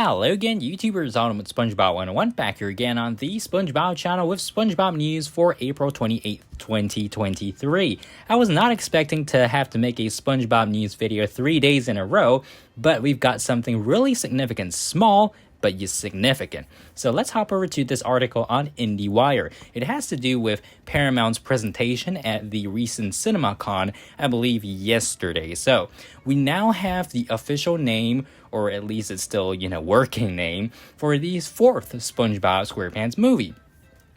Hello again, YouTubers, Autumn with SpongeBob 101, back here again on the SpongeBob channel with SpongeBob news for April 28th, 2023. I was not expecting to have to make a SpongeBob news video 3 days in a row, but we've got something really significant, small, but yet significant. So let's hop over to this article on IndieWire. It has to do with Paramount's presentation at the recent CinemaCon, I believe yesterday. So we now have the official name, or at least it's still, working name, for the fourth SpongeBob SquarePants movie.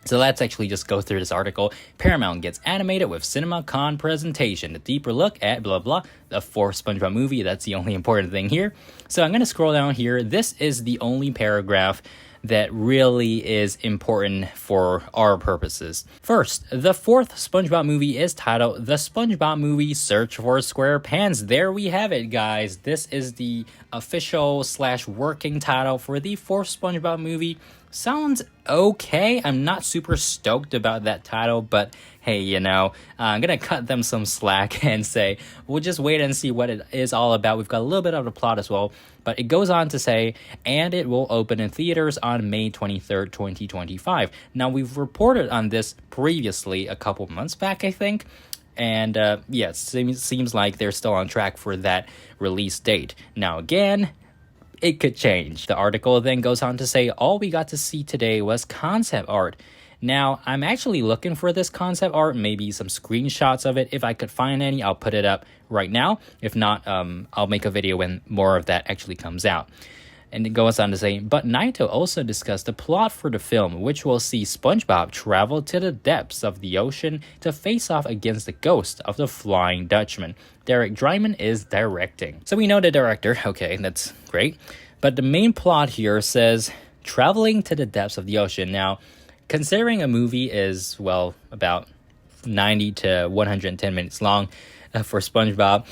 So let's actually just go through this article. Paramount gets animated with CinemaCon presentation. A deeper look at blah blah, the fourth SpongeBob movie. That's the only important thing here. So I'm going to scroll down here. This is the only paragraph that really is important for our purposes. First, the fourth SpongeBob movie is titled The SpongeBob Movie Search for SquarePants. There we have it, guys. This is the official / working title for the fourth SpongeBob movie. Sounds okay. I'm not super stoked about that title, but hey, I'm gonna cut them some slack and say we'll just wait and see what it is all about. We've got a little bit of the plot as well, but it goes on to say, and it will open in theaters on May 23rd, 2025. Now, we've reported on this previously a couple months back, I think. And it seems like they're still on track for that release date. Now, again, it could change. The article then goes on to say, all we got to see today was concept art. Now, I'm actually looking for this concept art, maybe some screenshots of it. If I could find any, I'll put it up right now. If not, I'll make a video when more of that actually comes out. And it goes on to say, but Naito also discussed the plot for the film, which will see SpongeBob travel to the depths of the ocean to face off against the ghost of the Flying Dutchman. Derek Drymon is directing. So we know the director, okay, that's great. But the main plot here says, traveling to the depths of the ocean. Now, considering a movie is, about 90 to 110 minutes long for SpongeBob,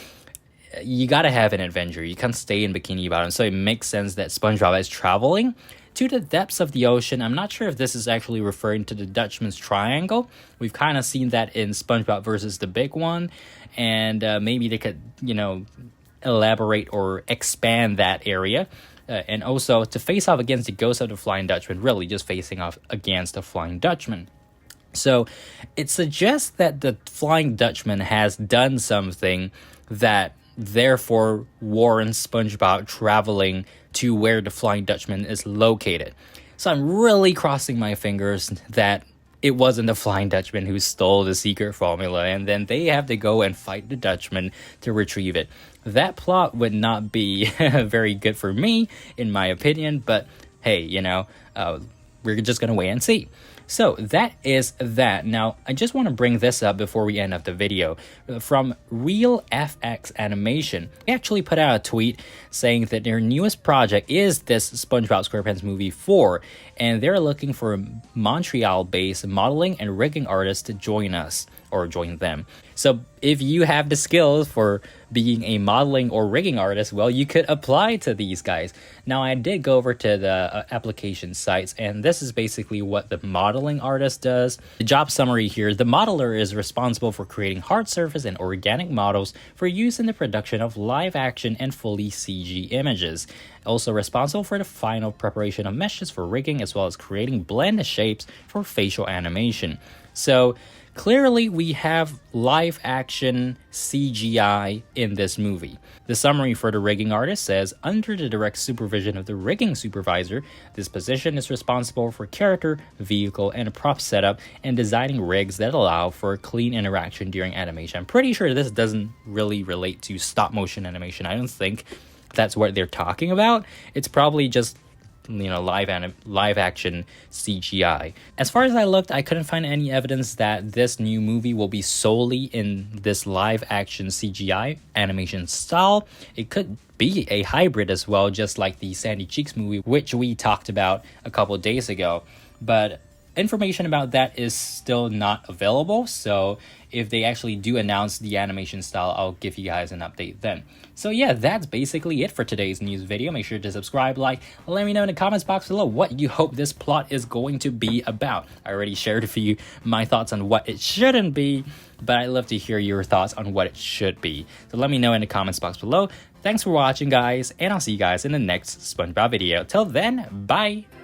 you gotta have an adventure. You can't stay in Bikini Bottom, so it makes sense that SpongeBob is traveling to the depths of the ocean. I'm not sure if this is actually referring to the Dutchman's Triangle. We've kind of seen that in SpongeBob versus the Big One, and maybe they could, elaborate or expand that area. And also to face off against the ghost of the Flying Dutchman, really just facing off against the Flying Dutchman. So it suggests that the Flying Dutchman has done something that therefore warrants SpongeBob traveling to where the Flying Dutchman is located. So I'm really crossing my fingers that it wasn't the Flying Dutchman who stole the secret formula, and then they have to go and fight the Dutchman to retrieve it. That plot would not be very good for me, in my opinion, but hey, we're just gonna wait and see. So that is that. Now, I just want to bring this up before we end up the video. From Real FX Animation, they actually put out a tweet saying that their newest project is this SpongeBob SquarePants movie 4, and they're looking for a Montreal-based modeling and rigging artist to join us, or join them. So if you have the skills for being a modeling or rigging artist, well, you could apply to these guys. Now, I did go over to the application sites, and this is basically what the modeling artist does. The job summary here, the modeler is responsible for creating hard surface and organic models for use in the production of live action and fully CG images. Also responsible for the final preparation of meshes for rigging, as well as creating blend shapes for facial animation. So clearly, we have live action CGI in this movie. The summary for the rigging artist says, under the direct supervision of the rigging supervisor, this position is responsible for character, vehicle, and prop setup and designing rigs that allow for clean interaction during animation. I'm pretty sure this doesn't really relate to stop motion animation. I don't think that's what they're talking about. It's probably just live action CGI. As far as I looked, I couldn't find any evidence that this new movie will be solely in this live action CGI animation style. It could be a hybrid as well, just like the Sandy Cheeks movie, which we talked about a couple of days ago. But information about that is still not available, so if they actually do announce the animation style, I'll give you guys an update then. So yeah, that's basically it for today's news video. Make sure to subscribe, like, let me know in the comments box below what you hope this plot is going to be about. I already shared with you my thoughts on what it shouldn't be, but I'd love to hear your thoughts on what it should be. So let me know in the comments box below. Thanks for watching, guys, and I'll see you guys in the next SpongeBob video. Till then, bye!